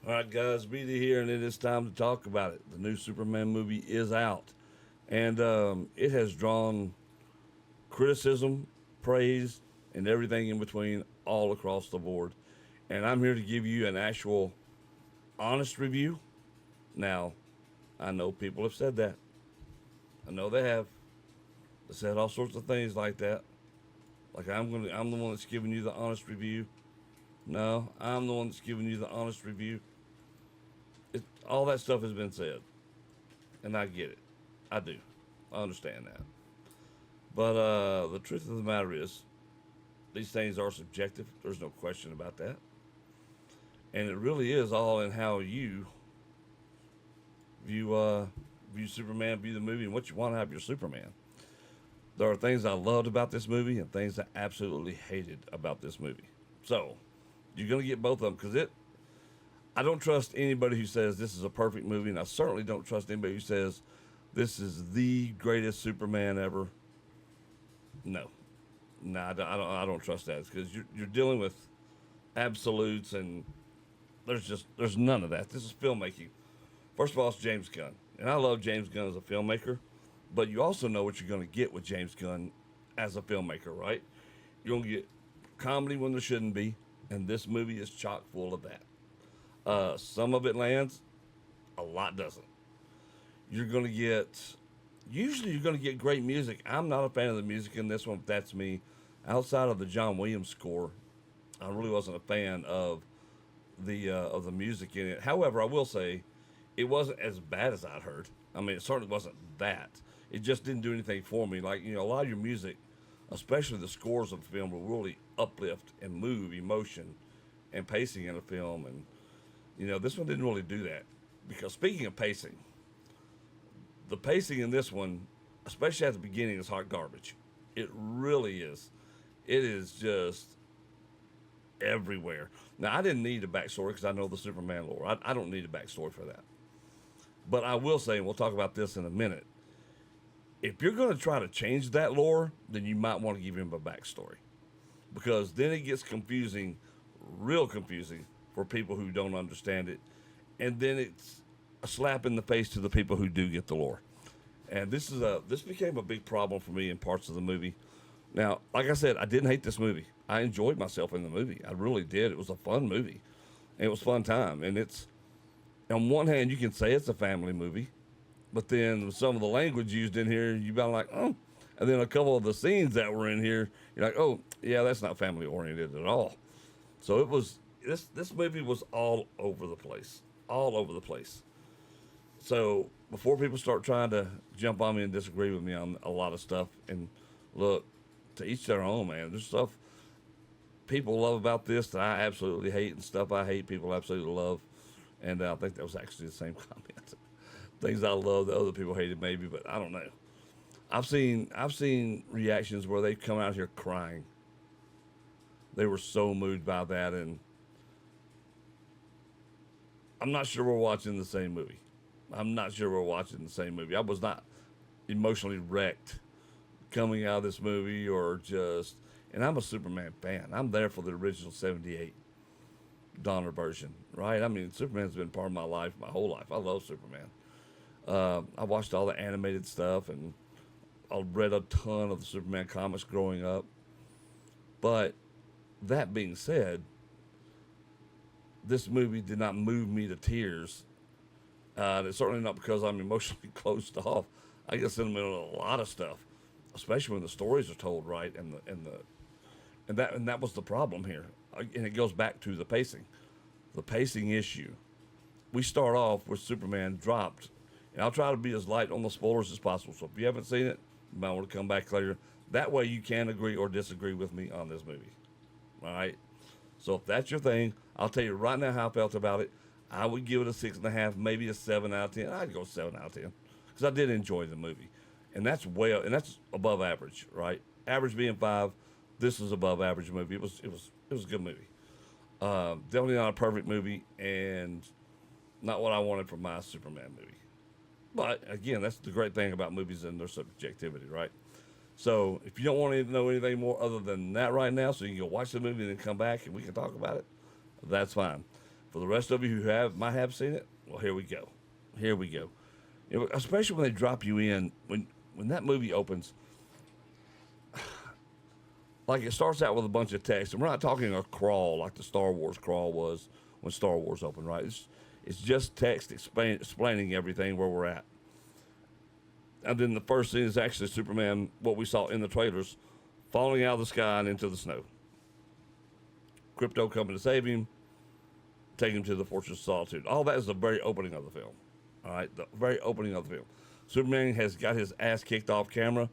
All right, guys, BD here, and it is time to talk about it. The new Superman movie is out, and it has drawn criticism, praise, and everything in between all across the board. And I'm here to give you an actual honest review. Now, I know people have said that. I know they have. They said all sorts of things like that. Like I'm the one that's giving you the honest review. No, I'm the one that's giving you the honest review. All that stuff has been said, and I get it. I do. I understand that. But the truth of the matter is, these things are subjective. There's no question about that. And it really is all in how you view view Superman, view the movie, and what you want to have your Superman. There are things I loved about this movie and things I absolutely hated about this movie. So you're gonna get both of them because it. I don't trust anybody who says this is a perfect movie, and I certainly don't trust anybody who says this is the greatest Superman ever. No, no, I don't trust that because you're dealing with absolutes, and there's none of that. This is filmmaking. First of all, it's James Gunn, and I love James Gunn as a filmmaker, but you also know what you're going to get with James Gunn as a filmmaker, right? You're going to get comedy when there shouldn't be, and this movie is chock full of that. Some of it lands, a lot doesn't. You're going to get, usually you're going to get great music. I'm not a fan of the music in this one, but that's me. Outside of the John Williams score, I really wasn't a fan of the music in it. However, I will say it wasn't as bad as I'd heard. I mean, it certainly wasn't that. It just didn't do anything for me. Like, a lot of your music, especially the scores of the film, will really uplift and move emotion and pacing in a film. And, this one didn't really do that. Because speaking of pacing, the pacing in this one, especially at the beginning, is hot garbage. It really is. It is just everywhere. Now, I didn't need a backstory because I know the Superman lore. I don't need a backstory for that. But I will say, and we'll talk about this in a minute, if you're going to try to change that lore, then you might want to give him a backstory. Because then it gets confusing, real confusing, for people who don't understand it. And then it's a slap in the face to the people who do get the lore. And this became a big problem for me in parts of the movie. Now, like I said, I didn't hate this movie. I enjoyed myself in the movie. I really did. It was a fun movie. And it was a fun time. And it's, on one hand, you can say it's a family movie, but then some of the language used in here, you've been like, oh. And then a couple of the scenes that were in here, you're like, oh, yeah, that's not family oriented at all. So it was, this movie was all over the place. All over the place. So before people start trying to jump on me and disagree with me on a lot of stuff, and look, to each their own, man. There's stuff people love about this that I absolutely hate, and stuff I hate people absolutely love. And I think that was actually the same comment. Things I love that other people hated, maybe, but I don't know. I've seen reactions where they come out here crying. They were so moved by that, and I'm not sure we're watching the same movie. I'm not sure we're watching the same movie. I was not emotionally wrecked coming out of this movie, or just, and I'm a Superman fan. I'm there for the original 78 Donner version, right? I mean, Superman's been part of my life, my whole life. I love Superman. I watched all the animated stuff, and I read a ton of the Superman comics growing up. But that being said, this movie did not move me to tears. It's certainly not because I'm emotionally closed off. I get sentimental in a lot of stuff, especially when the stories are told right, and that was the problem here. And it goes back to the pacing issue. We start off with Superman dropped, and I'll try to be as light on the spoilers as possible. So if you haven't seen it, you might want to come back later. That way you can agree or disagree with me on this movie. All right. So if that's your thing, I'll tell you right now how I felt about it. I would give it a 6.5, maybe a 7 out of 10. I'd go 7 out of 10 because I did enjoy the movie, and that's above average, right? Average being 5. This was above average movie. It was a good movie. Definitely not a perfect movie, and not what I wanted from my Superman movie. But again, that's the great thing about movies and their subjectivity, right? So if you don't want to know anything more other than that right now, so you can go watch the movie and then come back and we can talk about it, that's fine. For the rest of you who might have seen it, well, here we go. Here we go. Especially when they drop you in when that movie opens. Like it starts out with a bunch of text, and we're not talking a crawl like the Star Wars crawl was when Star Wars opened, right? It's just text explaining everything where we're at. And then the first scene is actually Superman, what we saw in the trailers, falling out of the sky and into the snow. Crypto coming to save him, take him to the Fortress of Solitude. All that is the very opening of the film. All right, the very opening of the film. Superman has got his ass kicked off camera.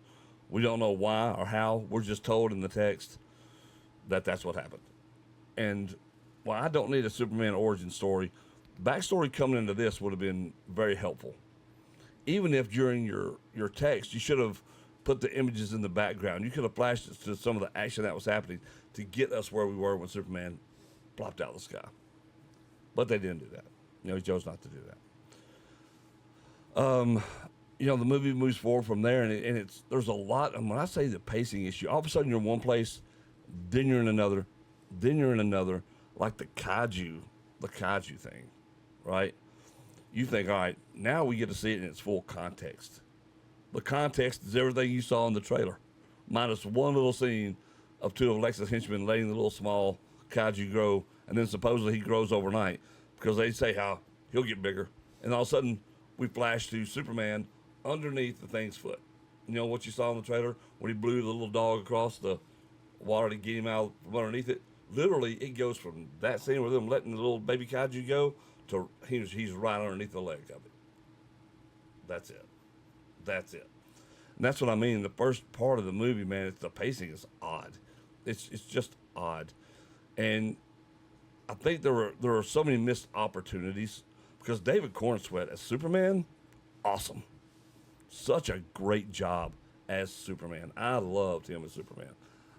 We don't know why or how. We're just told in the text that that's what happened. And while I don't need a Superman origin story, backstory coming into this would have been very helpful. Even if during your text you should have put the images in the background. You could have flashed it to some of the action that was happening to get us where we were when Superman plopped out of the sky. But they didn't do that. He chose not to do that. The movie moves forward from there, and there's a lot. And when I say the pacing issue, all of a sudden you're in one place, then you're in another, then you're in another, like the kaiju thing, right? You think, all right, now we get to see it in its full context. The context is everything you saw in the trailer, minus one little scene of two of Alexa's henchmen letting the little small kaiju grow, and then supposedly he grows overnight because they say how he'll get bigger, and all of a sudden we flash to Superman underneath the thing's foot. You know what you saw in the trailer when he blew the little dog across the water to get him out from underneath it? Literally, it goes from that scene with them letting the little baby kaiju go to he's right underneath the leg of it. That's it. That's it. And that's what I mean. The first part of the movie, man, the pacing is odd. It's just odd. And I think there are so many missed opportunities because David Cornsweet as Superman, awesome. Such a great job as Superman. I loved him as Superman.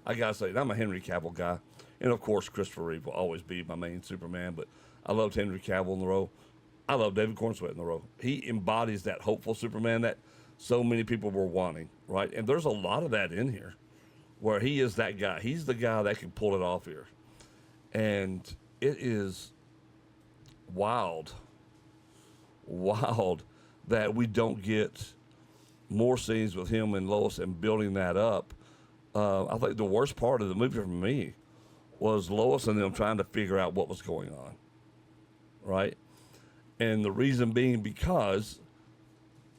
I gotta say, I'm a Henry Cavill guy. And of course, Christopher Reeve will always be my main Superman, but I loved Henry Cavill in the role. I love David Cornsweet in the role. He embodies that hopeful Superman that so many people were wanting, right? And there's a lot of that in here where he is that guy. He's the guy that can pull it off here. And it is wild that we don't get more scenes with him and Lois and building that up. I think the worst part of the movie for me was Lois and them trying to figure out what was going on, right? And the reason being because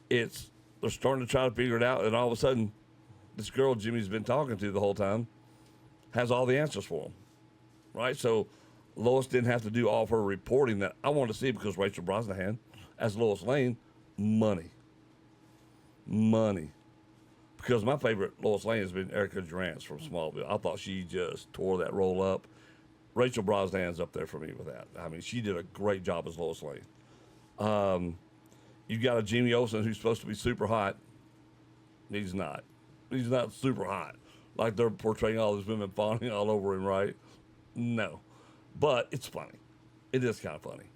they're starting to try to figure it out, and all of a sudden, this girl Jimmy's been talking to the whole time has all the answers for him, right? So Lois didn't have to do all of her reporting that I wanted to see because Rachel Brosnahan, as Lois Lane, money. Because my favorite Lois Lane has been Erica Durance from Smallville. I thought she just tore that role up. Rachel Brosnahan's up there for me with that. I mean, she did a great job as Lois Lane. You've got a Jimmy Olsen who's supposed to be super hot. He's not. He's not super hot. Like they're portraying all these women fawning all over him, right? No. But it's funny. It is kind of funny.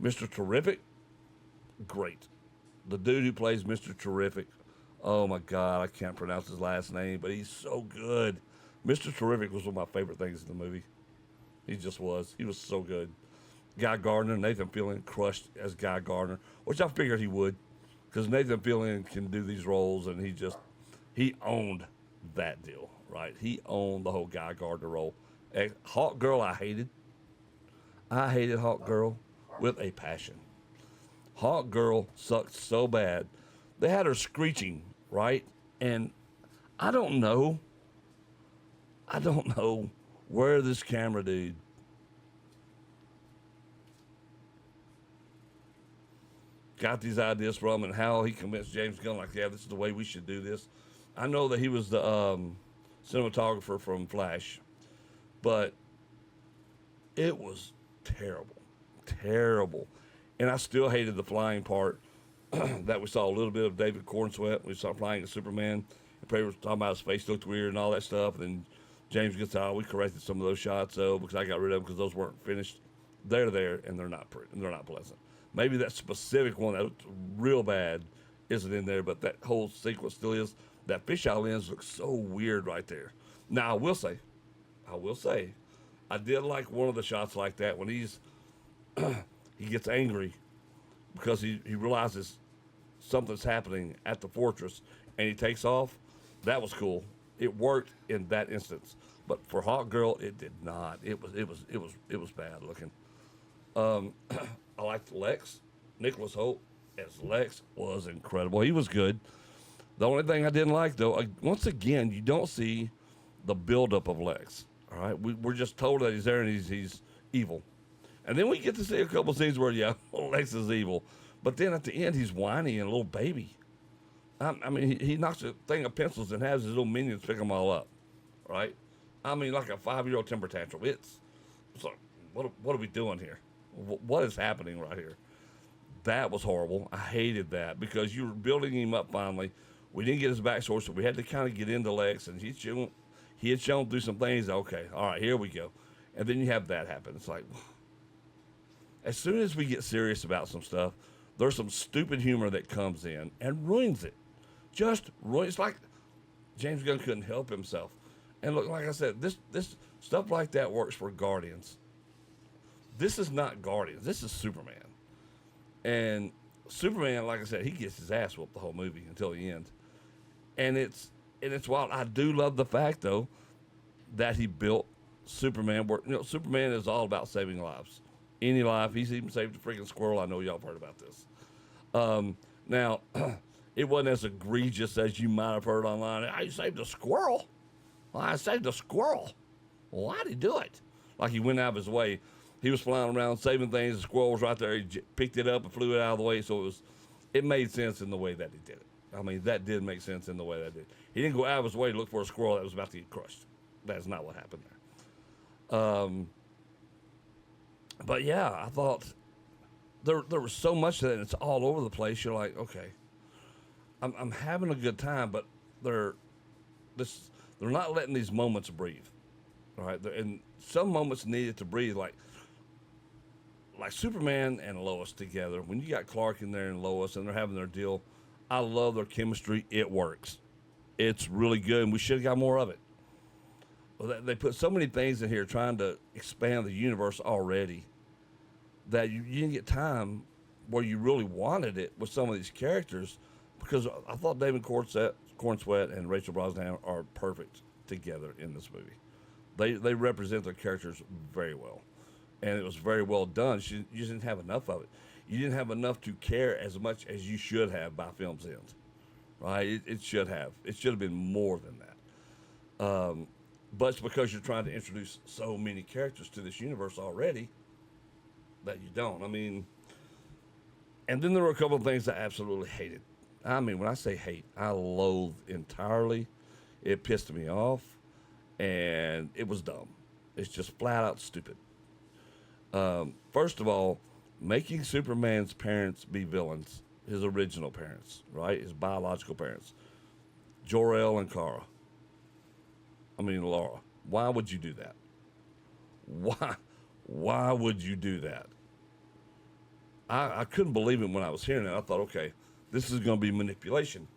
Mr. Terrific, great. The dude who plays Mr. Terrific, oh my God, I can't pronounce his last name, but he's so good. Mr. Terrific was one of my favorite things in the movie. He just was. He was so good. Guy Gardner, Nathan Fillion crushed as Guy Gardner, which I figured he would, because Nathan Fillion can do these roles, and he owned that deal, right? He owned the whole Guy Gardner role. Hawk Girl, I hated. I hated Hawk Girl with a passion. Hawk Girl sucked so bad. They had her screeching, right? And I don't know where this camera dude got these ideas from and how he convinced James Gunn, like, yeah, this is the way we should do this. I know that he was the cinematographer from Flash, but it was terrible. And I still hated the flying part that we saw a little bit of David Cornsweet. We saw flying as Superman. And people were talking about his face looked weird and all that stuff. And then James gets out. We corrected some of those shots, though, because I got rid of them because those weren't finished. They're there, and they're not pretty, and they're not pleasant. Maybe that specific one that looked real bad isn't in there, but that whole sequence still is. That fisheye lens looks so weird right there. Now, I will say, I did like one of the shots like that when he's he gets angry because he realizes something's happening at the fortress, and he takes off. That was cool. It worked in that instance, but for Hawk Girl, it did not. It was bad looking. I liked Lex. Nicholas Holt as Lex was incredible. He was good. The only thing I didn't like, though, once again, you don't see the buildup of Lex. All right, we're just told that he's there and he's evil, and then we get to see a couple scenes where yeah, Lex is evil, but then at the end he's whiny and a little baby. I mean, he knocks a thing of pencils and has his little minions pick them all up, right? I mean, like a 5-year-old temper tantrum. It's like, what are we doing here? What is happening right here? That was horrible. I hated that because you were building him up finally. We didn't get his backstory, so we had to kind of get into Lex, and he had shown through some things. Okay, all right, here we go. And then you have that happen. It's like, as soon as we get serious about some stuff, there's some stupid humor that comes in and ruins it. Just ruins. It's like James Gunn couldn't help himself. And look, like I said, this stuff like that works for Guardians. This is not Guardians. This is Superman. And Superman, like I said, he gets his ass whooped the whole movie until the end. And it's wild. I do love the fact, though, that he built Superman. Where, Superman is all about saving lives. Any life. He's even saved a freaking squirrel. I know y'all have heard about this. Now, it wasn't as egregious as you might have heard online. I saved a squirrel. Well, I saved a squirrel. Well, why'd he do it? Like he went out of his way. He was flying around saving things. The squirrel was right there. He picked it up and flew it out of the way. So it made sense in the way that he did it. I mean, that did make sense in the way that it did. He didn't go out of his way to look for a squirrel that was about to get crushed. That's not what happened there. But yeah, I thought there was so much of that, and it's all over the place. You're like, okay, I'm having a good time, but they're not letting these moments breathe. All right, and some moments needed to breathe, like Superman and Lois together. When you got Clark in there and Lois, and they're having their deal, I love their chemistry. It works. It's really good, and we should have got more of it. Well, they put so many things in here trying to expand the universe already that you didn't get time where you really wanted it with some of these characters, because I thought David Cornsweet and Rachel Brosnahan are perfect together in this movie. They represent their characters very well, and it was very well done. You just didn't have enough of it. You didn't have enough to care as much as you should have by film's end, right? It should have. It should have been more than that. But it's because you're trying to introduce so many characters to this universe already that you don't. I mean, and then there were a couple of things I absolutely hated. I mean, when I say hate, I loathe entirely. It pissed me off, and it was dumb. It's just flat out stupid. First of all, making Superman's parents be villains, his original parents, right? His biological parents, Jor-El and Laura. Why would you do that? Why would you do that? I couldn't believe it when I was hearing it. I thought, okay, this is going to be manipulation.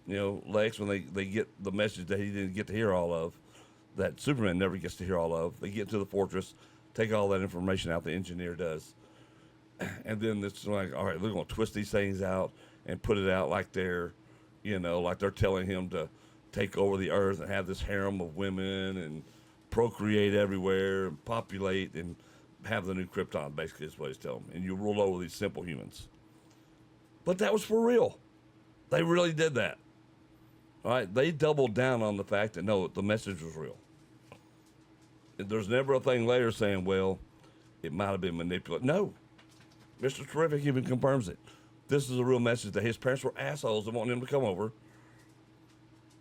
Lex, when they get the message that he didn't get to hear all of, that Superman never gets to hear all of, they get to the fortress, take all that information out, the engineer does. And then it's like, all right, they're going to twist these things out and put it out like they're telling him to take over the earth and have this harem of women and procreate everywhere and populate and have the new Krypton, basically is what he's telling them. And you rule over these simple humans. But that was for real. They really did that. All right, they doubled down on the fact that, no, the message was real. There's never a thing later saying, well, it might have been manipulated. No. Mr. Terrific even confirms it. This is a real message that his parents were assholes and wanted him to come over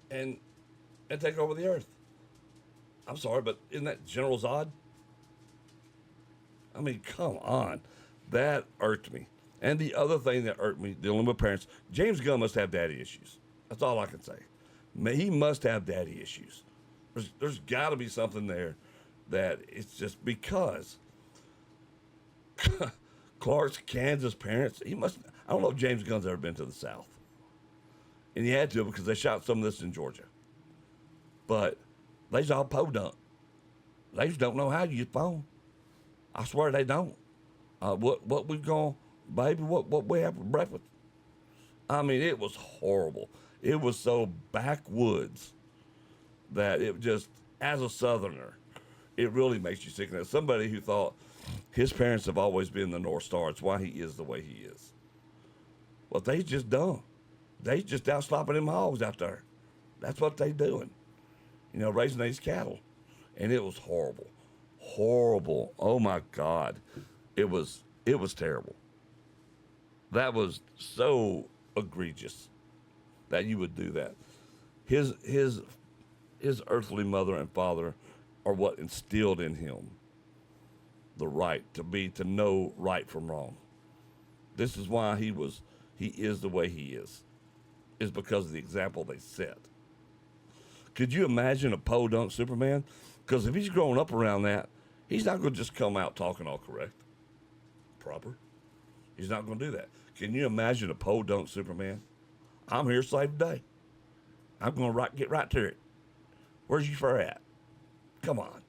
and take over the earth. I'm sorry, but isn't that General Zod? I mean, come on. That irked me. And the other thing that irked me, dealing with parents, James Gunn must have daddy issues. That's all I can say. He must have daddy issues. There's got to be something there that it's just because Clark's Kansas parents, I don't know if James Gunn's ever been to the South. And he had to because they shot some of this in Georgia. But they's all podunk. They just don't know how to use phone. I swear they don't. What we've gone, baby? What we have for breakfast? I mean, it was horrible. It was so backwoods that it just, as a Southerner, it really makes you sick. As somebody who thought his parents have always been the North Star, it's why he is the way he is. Well, they just dumb. They just out slopping them hogs out there. That's what they doing. Raising these cattle. And it was horrible. Horrible. Oh my God. It was terrible. That was so egregious that you would do that. His earthly mother and father are what instilled in him the right to know right from wrong. This is why he is the way he is because of the example they set. Could you imagine a podunk Superman? Because if he's growing up around that, he's not going to just come out talking all correct, proper. He's not going to do that. Can you imagine a podunk Superman? I'm here to save the day. I'm going to get right to it. Where's your fur at? Come on.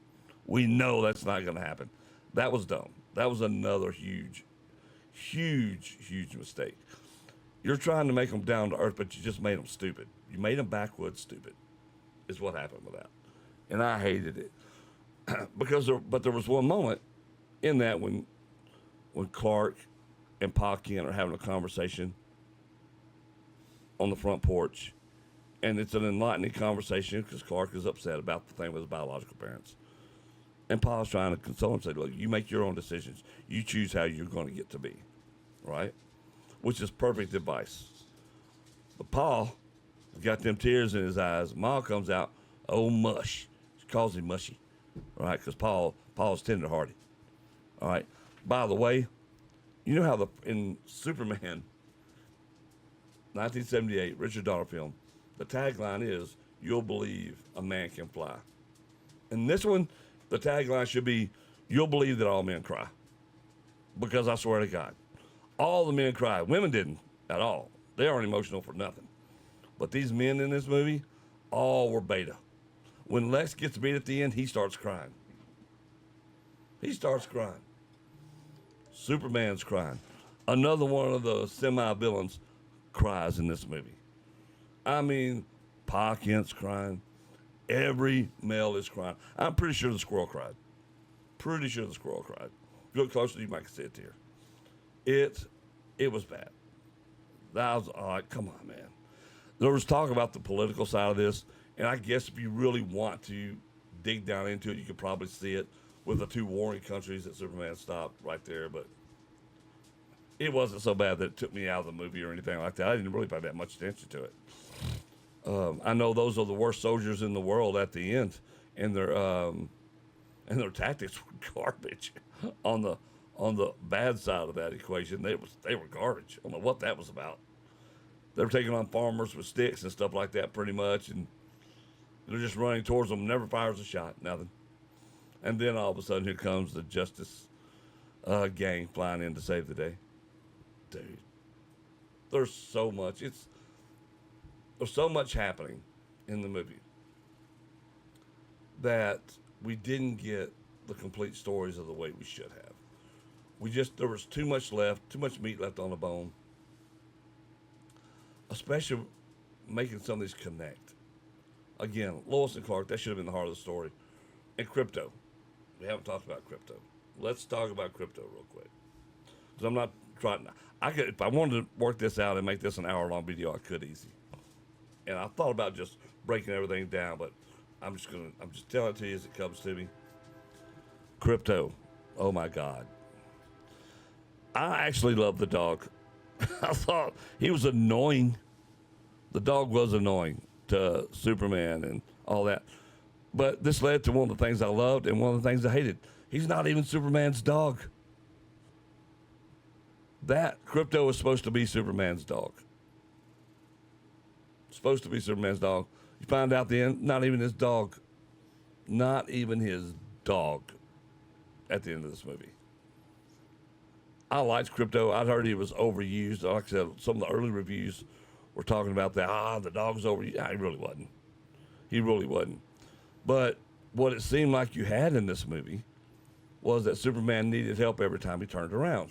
We know that's not going to happen. That was dumb. That was another huge, huge, huge mistake. You're trying to make them down to earth, but you just made them stupid. You made them backwoods stupid, is what happened with that. And I hated it. But there was one moment in that when Clark and Pa Kent are having a conversation on the front porch, and it's an enlightening conversation because Clark is upset about the thing with his biological parents. And Pa's trying to console him and say, look, you make your own decisions. You choose how you're going to get to be, right? Which is perfect advice. But Pa got them tears in his eyes. Ma comes out, oh, mush. She calls him mushy, all right, because Paul's tender-hearted, all right? By the way, you know how in Superman, 1978, Richard Donner film, the tagline is, you'll believe a man can fly. In this one, the tagline should be, you'll believe that all men cry. Because I swear to God, all the men cried. Women didn't at all. They aren't emotional for nothing. But these men in this movie, all were beta. When Lex gets beat at the end, he starts crying. He starts crying. Superman's crying. Another one of the semi-villains cries in this movie. I mean, Pa Kent's crying. Every male is crying. I'm pretty sure the squirrel cried. Pretty sure the squirrel cried. If you look closer, you might see it here. It was bad. That was, all right, come on, man. There was talk about the political side of this, and I guess if you really want to dig down into it, you could probably see it with the two warring countries that Superman stopped right there, but it wasn't so bad that it took me out of the movie or anything like that. I didn't really pay that much attention to it. I know those are the worst soldiers in the world at the end, and their tactics were garbage on the bad side of that equation. They were garbage. I don't know what that was about. They were taking on farmers with sticks and stuff like that pretty much, and they're just running towards them, never fires a shot, nothing. And then all of a sudden, here comes the Justice gang flying in to save the day. Dude, there's so much happening in the movie that we didn't get the complete stories of the way we should have. There was too much meat left on the bone, especially making some of these connect. Again, Lois and Clark, that should have been the heart of the story. And Crypto. We haven't talked about Crypto. Let's talk about Crypto real quick. Because I'm not trying, if I wanted to work this out and make this an hour-long video, I could easy. And I thought about just breaking everything down, but I'm just telling it to you as it comes to me. Crypto. Oh my God. I actually love the dog. I thought he was annoying. The dog was annoying to Superman and all that. But this led to one of the things I loved and one of the things I hated. He's not even Superman's dog. That Crypto is supposed to be Superman's dog. Supposed to be Superman's dog. You find out at the end, not even his dog. Not even his dog at the end of this movie. I liked Crypto. I'd heard he was overused. Like I said, some of the early reviews were talking about that. The dog's overused. He really wasn't. He really wasn't. But what it seemed like you had in this movie was that Superman needed help every time he turned around.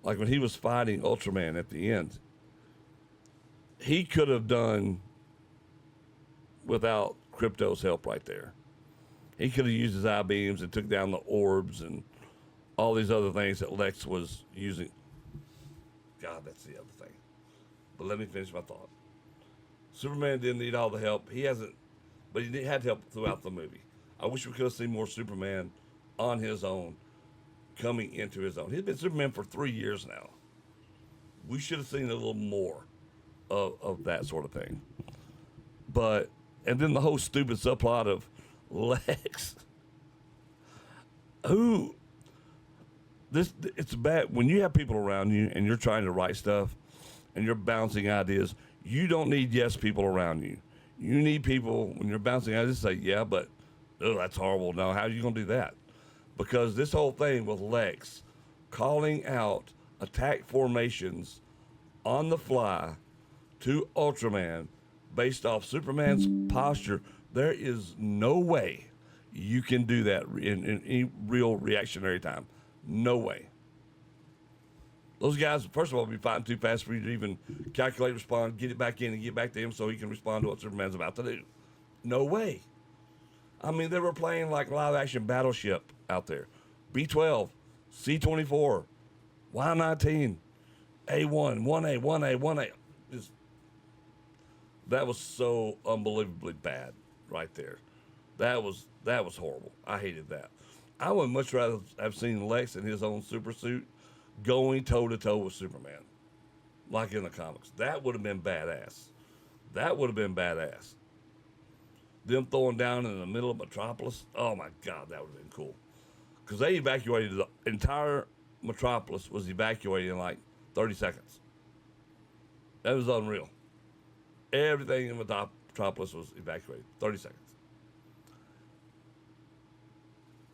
Like when he was fighting Ultraman at the end, he could have done without Krypto's help right there. He could have used his eye beams and took down the orbs and all these other things that Lex was using. God, that's the other thing. But let me finish my thought. Superman didn't need all the help. He hasn't, but he had help throughout the movie. I wish we could have seen more Superman on his own, coming into his own. He's been Superman for 3 years now. We should have seen a little more of that sort of thing. But, and then the whole stupid subplot of Lex. It's bad when you have people around you and you're trying to write stuff and you're bouncing ideas. You don't need yes people around you. You need people when you're bouncing ideas to say, yeah, but oh, that's horrible. No, how are you going to do that? Because this whole thing with Lex calling out attack formations on the fly to Ultraman based off Superman's posture, there is no way you can do that in any real reactionary time. No way. Those guys, first of all, will be fighting too fast for you to even calculate, respond, get it back in, and get back to him so he can respond to what Superman's about to do. No way. I mean, they were playing like live-action Battleship out there. B-12, C-24, Y-19, A1, 1A, 1A, 1A. Just, that was so unbelievably bad right there. That was horrible. I hated that. I would much rather have seen Lex in his own super suit going toe-to-toe with Superman, like in the comics. That would have been badass. That would have been badass. Them throwing down in the middle of Metropolis, oh my God, that would have been cool. Because they evacuated, the entire Metropolis was evacuated in like 30 seconds. That was unreal. Everything in Metropolis was evacuated, 30 seconds.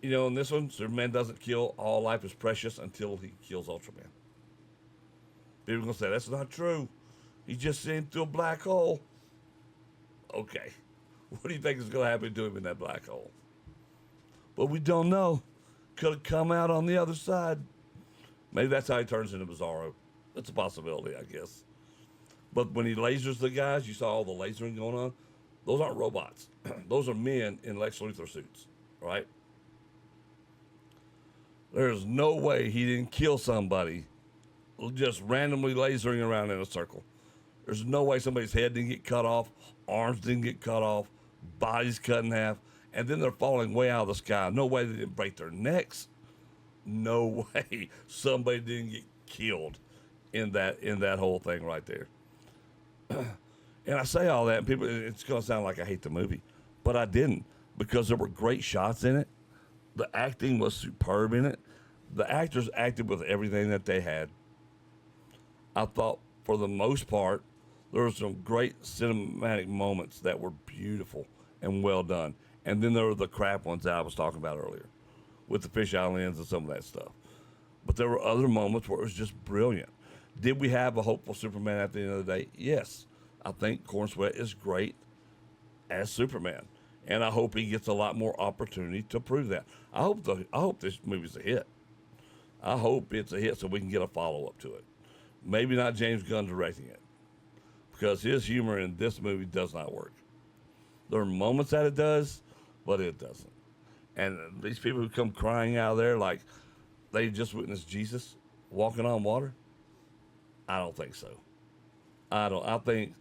You know, in this one, Superman doesn't kill. All life is precious until he kills Ultraman. People are going to say, that's not true. He just sent through a black hole. Okay. What do you think is going to happen to him in that black hole? Well, we don't know. Could have come out on the other side. Maybe that's how he turns into Bizarro. That's a possibility, I guess. But when he lasers the guys, you saw all the lasering going on. Those aren't robots. Those are men in Lex Luthor suits, right? There's no way he didn't kill somebody just randomly lasering around in a circle. There's no way somebody's head didn't get cut off, arms didn't get cut off, bodies cut in half, and then they're falling way out of the sky. No way they didn't break their necks. No way somebody didn't get killed in that whole thing right there. And I say all that, and people, it's going to sound like I hate the movie, but I didn't, because there were great shots in it. The acting was superb in it. The actors acted with everything that they had. I thought, for the most part, there were some great cinematic moments that were beautiful and well done. And then there were the crap ones that I was talking about earlier, with the fisheye lens and some of that stuff. But there were other moments where it was just brilliant. Did we have a hopeful Superman at the end of the day? Yes. I think Corn Sweat is great as Superman. And I hope he gets a lot more opportunity to prove that. I hope this movie's a hit. I hope it's a hit so we can get a follow-up to it. Maybe not James Gunn directing it, because his humor in this movie does not work. There are moments that it does, but it doesn't. And these people who come crying out of there like they just witnessed Jesus walking on water, I don't think so. I think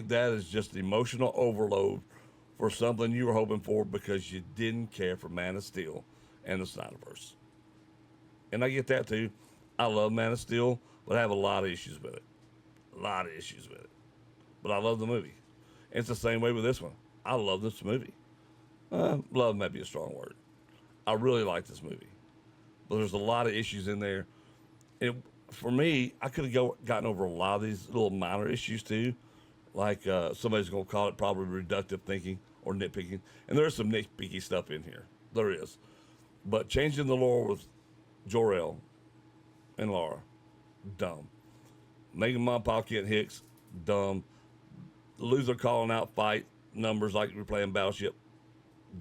that is just emotional overload for something you were hoping for because you didn't care for Man of Steel and the Snyderverse. And I get that too. I love Man of Steel, but I have a lot of issues with it. But I love the movie. And it's the same way with this one. I love this movie. Love might be a strong word. I really like this movie. But there's a lot of issues in there. And for me, I could have gotten over a lot of these little minor issues too. Like somebody's going to call it probably reductive thinking or nitpicking. And there is some nitpicky stuff in here. There is. But changing the lore with Jor-El and Lara, dumb. Making Mom Pop Kent Hicks, dumb. Luther calling out fight numbers like we're playing Battleship,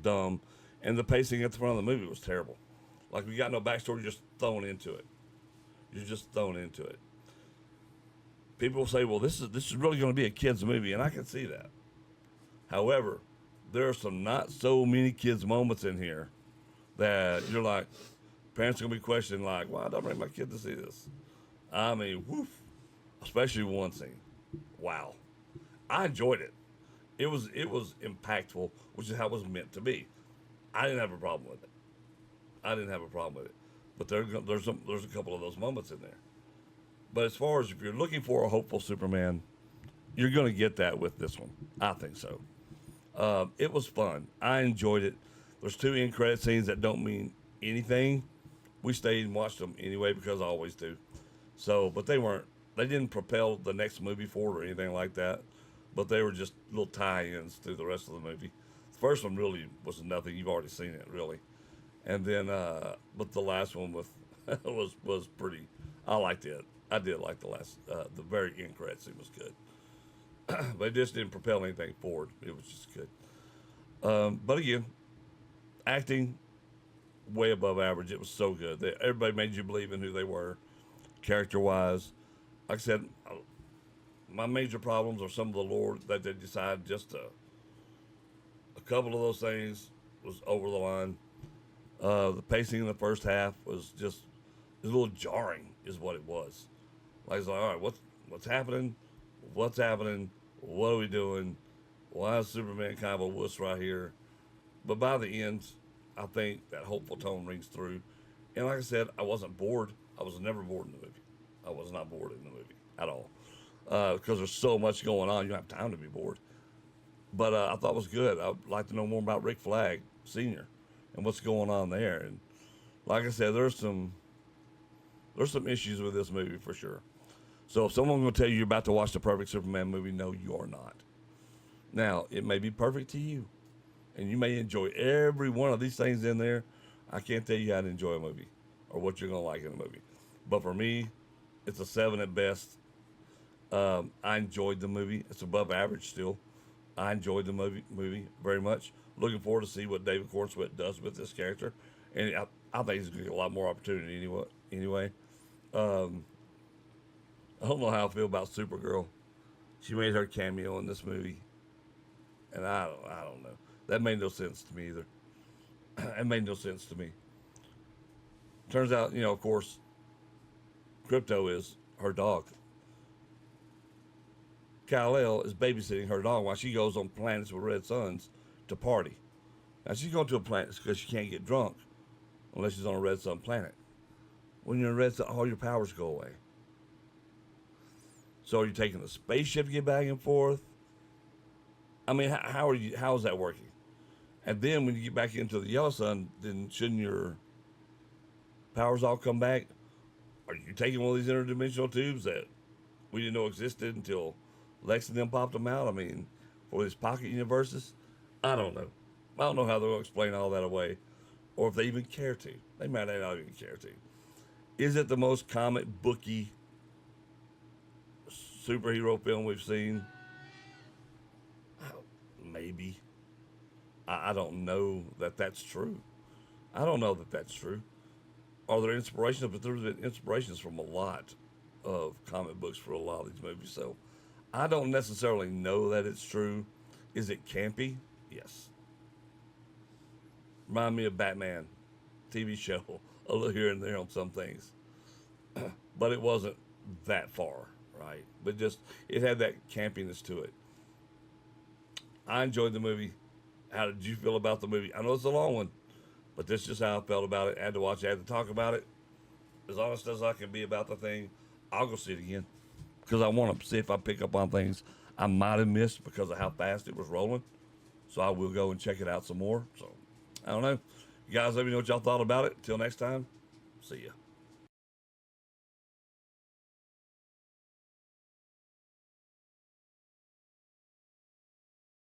dumb. And the pacing at the front of the movie was terrible. Like we got no backstory, you're just thrown into it. You're just thrown into it. People will say, "Well, this is really going to be a kids movie," and I can see that. However, there are some not so many kids moments in here that you're like, parents are gonna be questioning like, "Why did I bring my kid to see this?" I mean, woof. Especially one scene. Wow, I enjoyed it. It was impactful, which is how it was meant to be. I didn't have a problem with it. I didn't have a problem with it. But there's a couple of those moments in there. But as far as if you're looking for a hopeful Superman, you're going to get that with this one. I think so. It was fun. I enjoyed it. There's two end credit scenes that don't mean anything. We stayed and watched them anyway because I always do. So, but they didn't propel the next movie forward or anything like that. But they were just little tie-ins through the rest of the movie. The first one really was nothing. You've already seen it, really. And then, but the last one was pretty. I liked it. I did like the very end credit scene was good. But it just didn't propel anything forward. It was just good. But again, acting way above average. It was so good. Everybody made you believe in who they were, character wise. Like I said, my major problems are some of the lore that they decided just to. A couple of those things was over the line. The pacing in the first half was just a little jarring, is what it was. Like it's like, all right, what's happening? What's happening? What are we doing? Why is Superman kind of a wuss right here? But by the end, I think that hopeful tone rings through. And like I said, I wasn't bored. I was never bored in the movie. I was not bored in the movie at all. Because there's so much going on, you don't have time to be bored. But I thought it was good. I'd like to know more about Rick Flag Sr. and what's going on there. And like I said, there's some issues with this movie for sure. So if someone's going to tell you you're about to watch the perfect Superman movie, no, you are not. Now, it may be perfect to you, and you may enjoy every one of these things in there. I can't tell you how to enjoy a movie or what you're going to like in a movie. But for me, it's a 7 at best. I enjoyed the movie. It's above average still. I enjoyed the movie very much. Looking forward to see what David Cornswet does with this character. And I think he's going to get a lot more opportunity anyway. I don't know how I feel about Supergirl. She made her cameo in this movie, and I don't know. That made no sense to me either. It made no sense to me. Turns out, of course, Crypto is her dog. Kal-El is babysitting her dog while she goes on planets with red suns to party. Now she's going to a planet because she can't get drunk unless she's on a red sun planet. When you're in a red sun, all your powers go away. So are you taking the spaceship to get back and forth? I mean, how is that working? And then when you get back into the yellow sun, then shouldn't your powers all come back? Are you taking one of these interdimensional tubes that we didn't know existed until Lex and them popped them out? I mean, for these pocket universes? I don't know. I don't know how they'll explain all that away, or if they even care to. They might not even care to. Is it the most comic booky superhero film we've seen? Maybe. I don't know that that's true. I don't know that that's true. Are there inspirations? But there's been inspirations from a lot of comic books for a lot of these movies. So I don't necessarily know that it's true. Is it campy? Yes. Remind me of Batman TV show a little here and there on some things. But it wasn't that far, right? But just, it had that campiness to it. I enjoyed the movie. How did you feel about the movie? I know it's a long one, but this is just how I felt about it. I had to watch it, I had to talk about it. As honest as I can be about the thing, I'll go see it again because I want to see if I pick up on things I might have missed because of how fast it was rolling. So I will go and check it out some more. So I don't know. You guys let me know what y'all thought about it. Until next time, see ya.